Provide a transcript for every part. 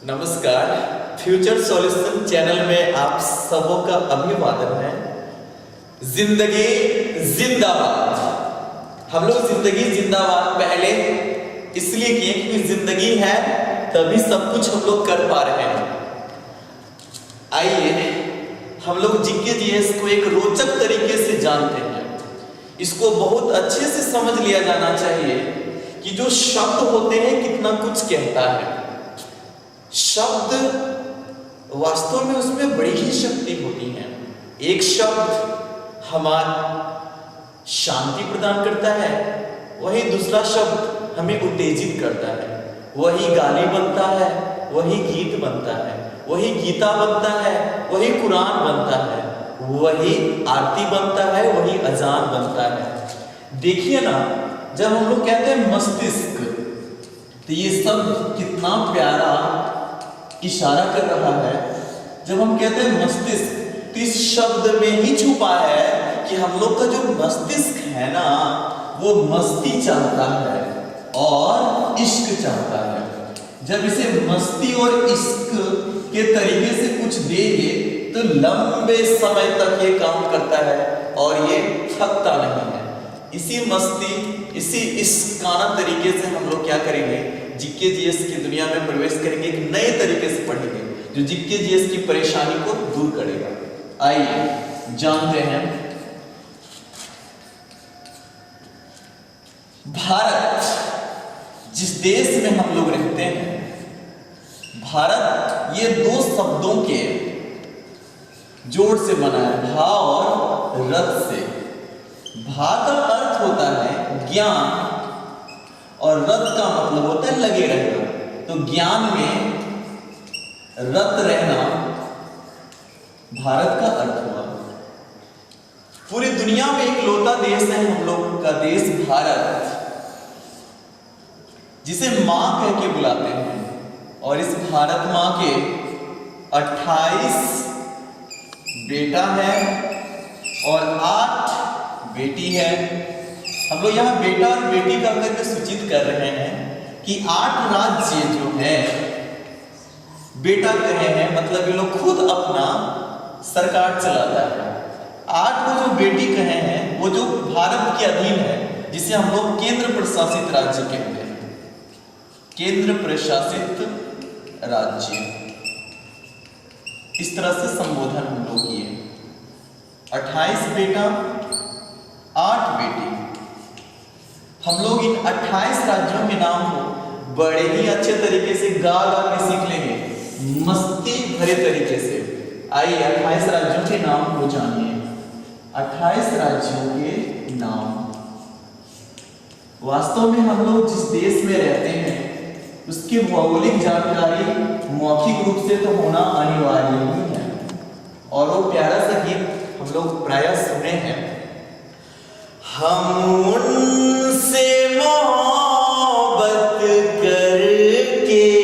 नमस्कार, future solution channel में आप सबों का अभिवादन है। जिंदगी जिंदाबाद। हम लोग जिंदगी जिंदाबाद पहले इसलिए किए क्योंकि जिंदगी है तभी सब कुछ हम लोग कर पा रहे हैं। आइए हम लोग जीके-जीएस को एक रोचक तरीके से जानते हैं। इसको बहुत अच्छे से समझ लिया जाना चाहिए कि जो शब्द होते हैं कितना कुछ कहता है। शब्द वास्तव में उसमें बड़ी ही शक्ति होती है। एक शब्द हमारा शांति प्रदान करता है, वही दूसरा शब्द हमें उत्तेजित करता है। वही गाली बनता है, वही गीत बनता है, वही गीता बनता है, वही कुरान बनता है, वही आरती बनता है, वही अजान बनता है। देखिए ना, जब हम लोग कहते हैं मस्तिष्क, तो ये सब कितना प्यारा इशारा कर रहा है। जब हम कहते हैं मस्तिष्क, तो इस शब्द में ही छुपा है कि हम लोग का जो मस्तिष्क है ना, वो मस्ती चाहता है और इश्क चाहता है। जब इसे मस्ती और इश्क के तरीके से कुछ देंगे तो लंबे समय तक ये काम करता है और ये थकता नहीं है। इसी मस्ती, इसी इश्काना तरीके से हम लोग क्या करेंगे, जीके-जीएस की दुनिया में प्रवेश करेंगे। एक नए तरीके से पढ़ेंगे जो जीके-जीएस की परेशानी को दूर करेगा। आइए जानते हैं। भारत जिस देश में हम लोग रहते हैं, भारत ये दो शब्दों के जोड़ से बना है, भा और रत से। भा का अर्थ होता है ज्ञान और रत का मतलब होता है लगे रहना। तो ज्ञान में रत रहना भारत का अर्थ हुआ। पूरी दुनिया में एक लौता देश है हम लोग का देश भारत, जिसे मां कह के बुलाते हैं। और इस भारत मां के 28 बेटा है और 8 बेटी है। हम लोग यहाँ बेटा और बेटी का करके सूचित कर रहे हैं कि 8 राज्य जो है बेटा कहे हैं, मतलब ये लोग खुद अपना सरकार चलाता है। 8 को जो बेटी कहे हैं वो जो भारत के अधीन है, जिसे हम लोग केंद्र प्रशासित राज्य कहते हैं। केंद्र प्रशासित राज्य, इस तरह से संबोधन हम लोग किए। 28 बेटा 8 बेटी। हम लोग इन 28 राज्यों के नाम को बड़े ही अच्छे तरीके से गा के सीख लेंगे, मस्ती भरे तरीके से। आइए 28 राज्यों के नाम को जानिए। 28 राज्यों के नाम। वास्तव में हम लोग जिस देश में रहते हैं उसकी भौगोलिक जानकारी मौखिक रूप से तो होना अनिवार्य ही है। और वो प्यारा सा गीत हम लोग प्रायः सुने हैं। हम उनसे मोहब्बत करके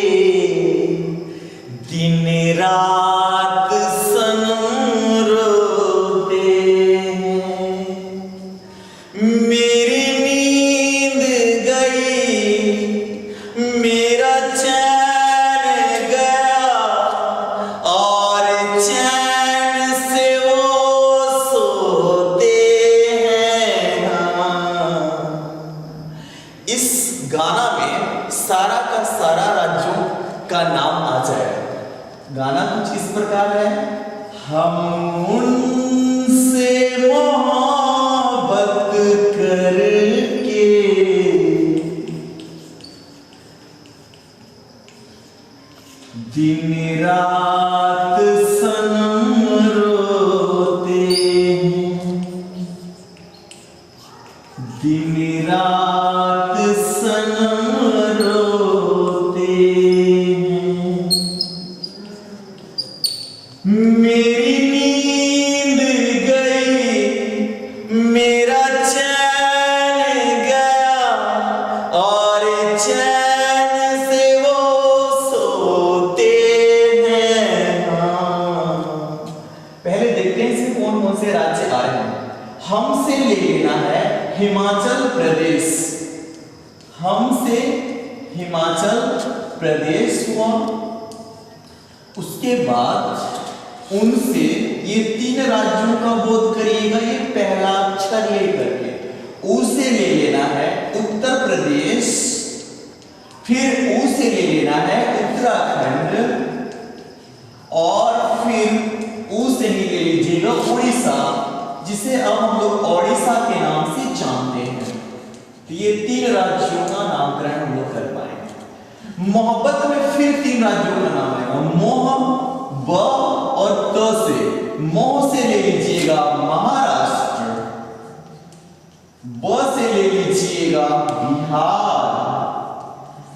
दिन रात सनम रोते हैं। मेरी नींद गई, मेरा चैन गया और चैन से वो सोते हैं। इस गाना में सारा का सारा राज्यों का नाम आ जाए। गाना कुछ इस प्रकार है। हम उनसे मोहब्बत करके दिन रात सनम रोते हैं। दिन रात सनम रोते हैं। मेरी नींद गई, मेरा चैन गया और चैन से वो सोते हैं। पहले देखते हैं इसे कौन कौन से राज्य आए हैं। हमसे ले लेना है हिमाचल प्रदेश, हम से हिमाचल प्रदेश हुआ। उसके बाद उनसे ये 3 राज्यों का बोध करिएगा, ये पहला अक्षर लेकर के उ से ले लेना है उत्तर प्रदेश, फिर उ से ले लेना है उत्तराखंड, और फिर उ से ही ले लीजिएगा उड़ीसा, जिसे अब हम लोग ओडिशा के नाम से जानते हैं। तो ये 3 राज्यों का नामकरण हम लोग कर पाएंगे। मोहब्बत में फिर 3 राज्यों का नाम आएगा, मोह, ब और त से। मोह से ले लीजिएगा महाराष्ट्र, ब से ले लीजिएगा बिहार,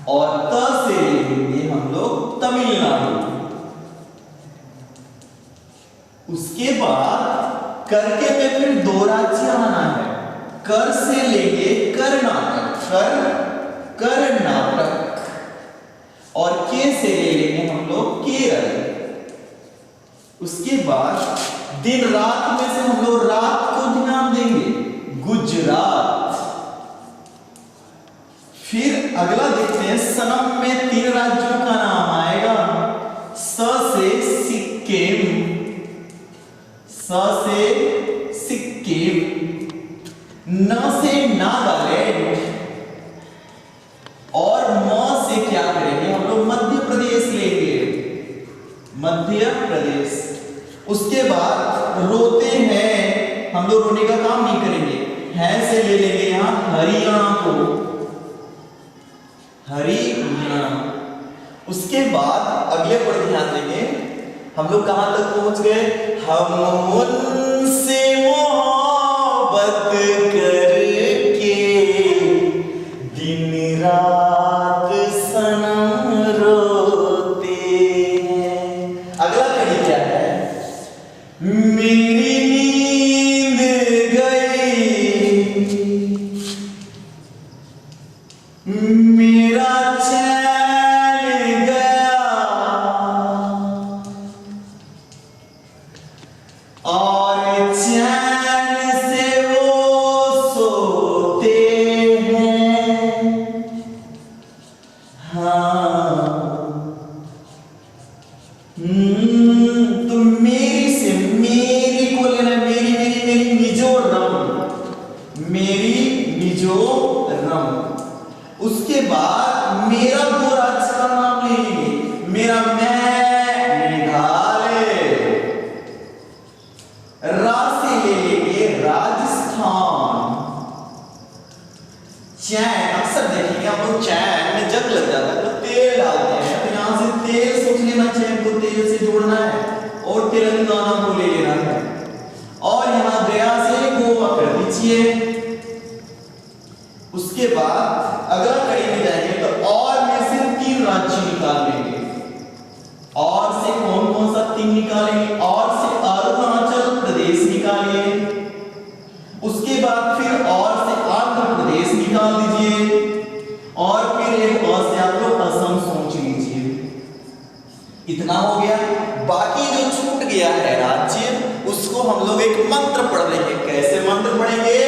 और त से ले लेंगे हम लोग तमिलनाडु। उसके बाद करके में फिर 2 राज्य आना है। कर से लेंगे कर्नाटक, कर्नाटक, और के से ले लेंगे हम लोग केरल। उसके बाद दिन रात में से हम लोग रात को ध्यान देंगे, गुजरात। फिर अगला देखते हैं, सनम में 3 राज्यों का नाम आएगा। स से सिक्किम, स से सिक्किम, न से नागालैंड, और म से क्या करेंगे हम लोग मध्य प्रदेश लेंगे, मध्य प्रदेश। उसके बाद रोते हैं, हम लोग रोने का काम नहीं करेंगे, है से ले लेंगे यहां हरियाणा को, हरियाणा। उसके बाद अगले पर ध्यान देंगे, हम लोग कहां तक पहुंच गए, हम उनसे मोहब्बत करके दिन रात सनम रोते हैं। अगला कड़ी क्या है, मेरी नींद गई, मेरा चैन गया, और चैन से वो सोते हैं। हाँ, तो मेरी से मेरी को लेना, मेरी मेरी मेरी मिजोरम, मेरी मिजोरम। उसके बाद मेरा 2 राज्य का नाम ले लेंगे, मेरा मेघालय, रा से ले लेंगे राजस्थान। चैन, अक्सर देखेंगे हम लोग चैन में जग लग जाता है तो तेल डालते हैं, तो यहां से तेल सोच लेना, चैन को तेल से जोड़ना है, और तेलंगाना को ले लेना है, और यहां गया से गोवा कर दीजिए। उसके बाद अगर कड़ी में जाएंगे तो और में से 3 राज्य निकाल लेंगे। और से कौन कौन सा 3 निकालेंगे, और से अरुणाचल प्रदेश निकालिए। उसके बाद फिर और से आंध्र प्रदेश निकाल दीजिए, और फिर एक और से आप लोग असम सोच लीजिए। इतना हो गया। बाकी जो छूट गया है राज्य, उसको हम लोग एक मंत्र पढ़ लेंगे। कैसे मंत्र पढ़ेंगे,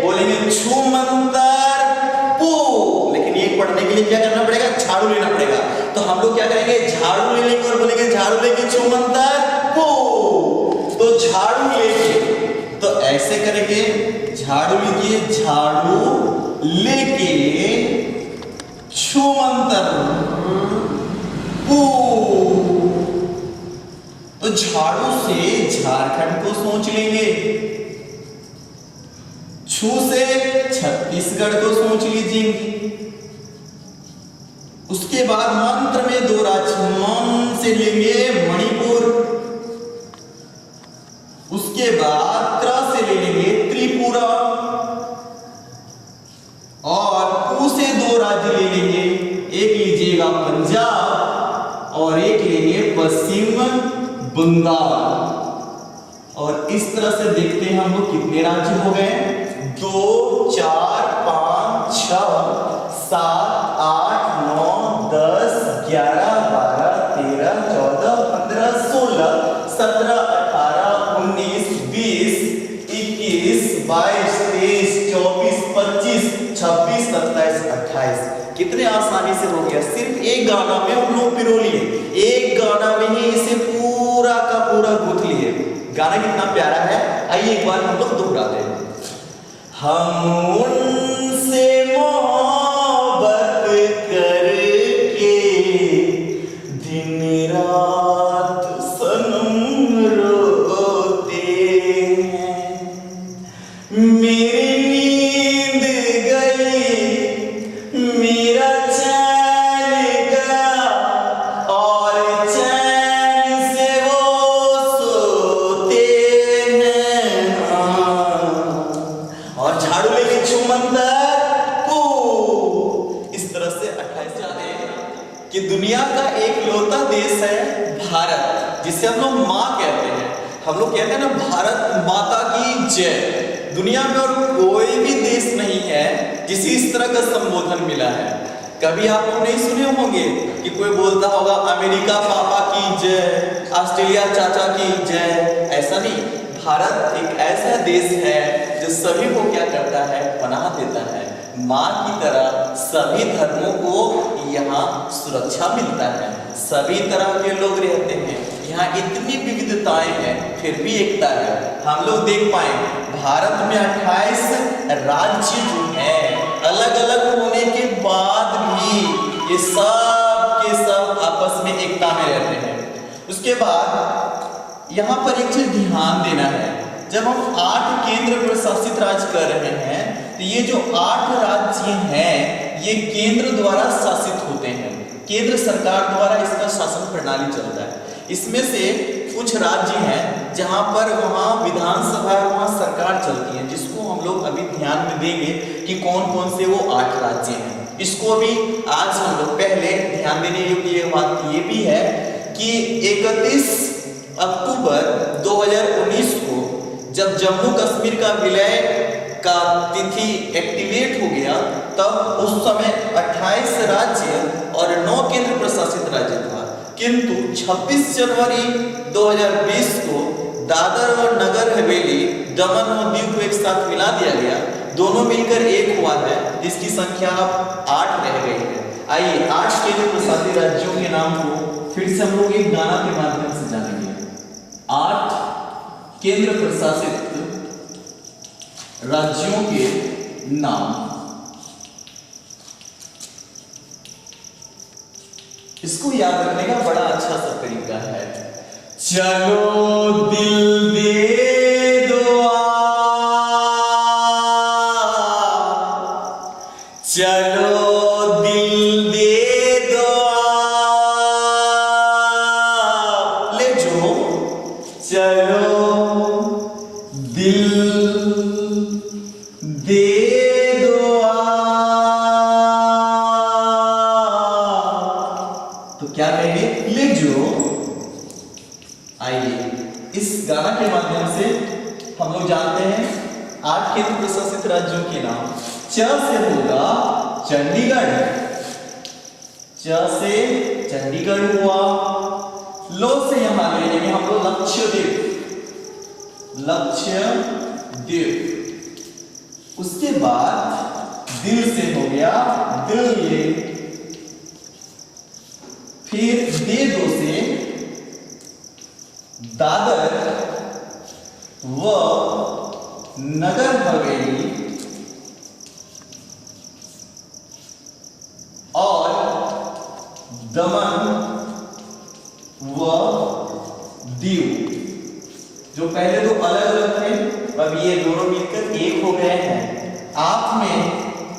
बोलेंगे छू मंतर पू। लेकिन ये पढ़ने के लिए क्या करना पड़ेगा, झाड़ू लेना पड़ेगा। तो हम लोग क्या करेंगे, झाड़ू ले लेंगे और बोलेंगे झाड़ू लेके छू मंतर पू। तो झाड़ू लेके, तो ऐसे करेंगे, झाड़ू लीजिए, झाड़ू लेके छू मंतर पू। तो झाड़ू से झारखंड को सोच लेंगे, छू से छत्तीसगढ़ को सोच लीजिए। उसके बाद मंत्र में 2 राज्य, मन से लेंगे मणिपुर। उसके बाद त्र से ले लेंगे त्रिपुरा, और पू से 2 राज्य ले लेंगे, एक लीजिएगा पंजाब और एक लेंगे पश्चिम बंगाल। और इस तरह से देखते हैं हम लोग कितने राज्य हो गए, 2 4 5 6 7 8 9 10 11 12 13 14 15 16 17 18 19 20 21 22 23 24 25 26 27 28 कितने आसानी से हो गया, सिर्फ एक गाना में हम लोग पिरो लिए, एक गाना में ही इसे पूरा का पूरा गूंथ लिए। गाना कितना प्यारा है, आइए एक बार हम लोग दोहराते हैं। हम उनसे मोहब्बत करके दिन रात सनम रोते हैं, मेरी नींद गई, मेरा चैन गया, और चैन से वो सोते हैं। और झाड़ू लेके छुमंदर को इस तरह से 28 जाने कि दुनिया का एक लौता देश है भारत, जिसे हम लोग माँ कहते हैं। हम लोग कहते हैं ना, भारत माता की जय। दुनिया में और कोई भी देश नहीं है जिसे इस तरह का संबोधन मिला है। कभी आप लोग नहीं सुने होंगे कि कोई बोलता होगा अमेरिका पापा की जय, ऑस्ट्रेलिया चाचा की जय। ऐसा नहीं, भारत एक ऐसा देश है जो सभी को क्या करता है, पनाह देता है। माँ की तरह सभी धर्मों को यहाँ सुरक्षा मिलता है, सभी तरह के लोग रहते हैं। यहाँ इतनी विविधताएं हैं फिर भी एकता है। हम लोग देख पाए भारत में 28 राज्य जो हैं, अलग अलग होने के बाद भी ये सब के सब आपस में एकता में रहते हैं। उसके बाद यहाँ पर एक चीज ध्यान देना है, जब हम 8 केंद्र प्रशासित राज्य कर रहे हैं तो ये जो 8 राज्य हैं ये केंद्र द्वारा शासित होते हैं, केंद्र सरकार द्वारा इसका शासन प्रणाली चलता है। इसमें से कुछ राज्य हैं जहां पर वहां विधानसभा वहां सरकार चलती है, जिसको हम लोग अभी ध्यान में देंगे कि कौन कौन से वो 8 राज्य हैं। इसको भी आज हम लोग पहले ध्यान देने योग्य बात ये भी है कि 31 अक्टूबर 2019 को जब जम्मू कश्मीर का विलय का तिथि एक्टिवेट हो गया, तब उस समय 28 राज्य और 9 केंद्र प्रशासित राज्य था। किंतु 26 जनवरी 2020 को दादर और नगर हवेली, दमन और दीव को एक साथ मिला दिया गया, दोनों मिलकर एक हुआ है, जिसकी संख्या 8 रह गई है। आइए 8 केंद्र प्रशासित राज्यों के नाम को फिर से हम लोग एक गाना के माध्यम से जानेंगे। 8 केंद्र प्रशासित राज्यों के नाम। इसको याद रखने का बड़ा अच्छा सा तरीका है। चलो दिल दे दो चलो दिल दे दो ले जो, चलो दिल दे दो। तो क्या कहेंगे, ले जो। आइए इस गाना के माध्यम से हम लोग जानते हैं 8 केंद्र प्रशासित राज्यों के नाम। च से होगा चंडीगढ़, च से चंडीगढ़ हुआ। लो से यहां ले लेंगे हम लोग लक्षद्वीप, लक्षद्वीप। उसके बाद दिल से हो गया दिल्ली, फिर दे दो से दादर व नगर हवेली और दमन व दीव। जो पहले दो अलग अलग थे, अब ये दोनों मिलकर एक हो गए हैं। आप में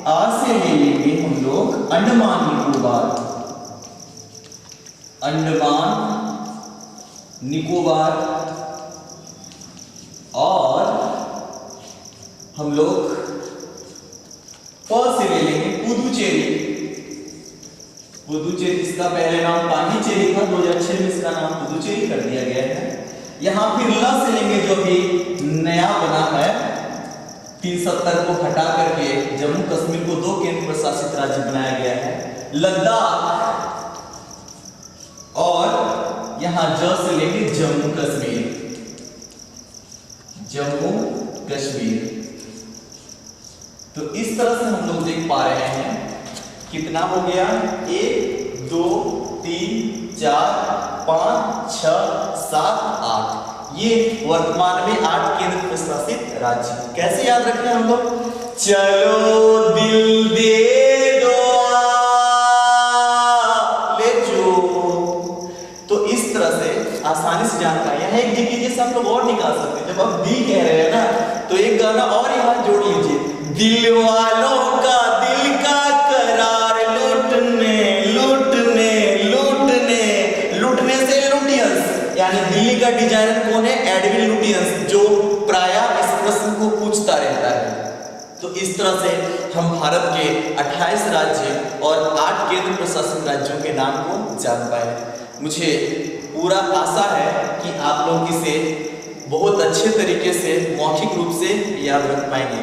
आ से ले लेंगे हम लोग अंडमान निकोबार, अंडमान निकोबार। और हम लोग प से ले लेंगे पुदुचेरी, पुदुचेरी इसका पहले नाम पांडिचेरी था, 2006 में इसका नाम पुदुचेरी कर दिया गया है। यहां फिर ल से लेंगे जो भी नया बना है, 370 को हटा करके जम्मू कश्मीर को 2 केंद्र प्रशासित राज्य बनाया गया है, लद्दाख। और यहां ज से लेंगे जम्मू कश्मीर, जम्मू कश्मीर। तो इस तरह से हम लोग देख पा रहे हैं कितना हो गया? 1 2 3 4 5 6 7 8। ये वर्तमान में 8 केंद्र प्रशासित राज्य। कैसे याद रखें हम लोग? चलो दिल दे दो ले जो। तो इस तरह से आसानी से जानकारियां हैं। एक जगह जैसे हम लोग और निकाल सकते हैं। जब आप दिल कह रहे हैं ना, तो एक गाना और यहाँ जोड़ लीजिए। दिल वालों का दिल का करार लूटने लूटने लूटने लूटने से लुटियंस, यानी दिल्ली का डिजाइनर कौन है? एडविन लुटियंस, जो प्रायः इस प्रश्न को पूछता रहता है। तो इस तरह से हम भारत के 28 राज्य और 8 केंद्र प्रशासित राज्यों के नाम को जान पाए। मुझे पूरा आशा है कि आप लोग इसे बहुत अच्छे तरीके से मौखिक रूप से याद रख पाएंगे।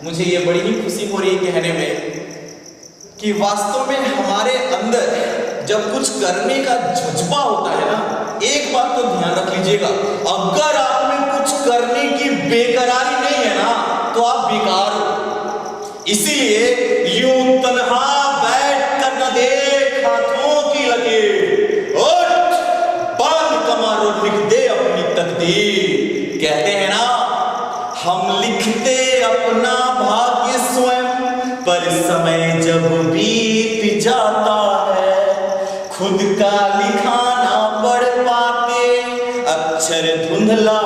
मुझे ये बड़ी ही खुशी हो रही है कहने में कि वास्तव में हमारे अंदर जब कुछ करने का जज्बा होता है ना, एक बात तो ध्यान रख लीजिएगा, अगर आप में कुछ करने की बेकरारी नहीं है ना, तो आप बेकार हो। इसीलिए यूं तन्हा बैठ कर न देख हाथों की लकीर, उठ बांध कमर और लिख दे अपनी तकदीर। कहते हैं ना, हम लिखते अपना भाग्य स्वयं, पर समय जब बीत जाता है, खुद का लिखा ना पढ़ पाते, अक्षर धुंधला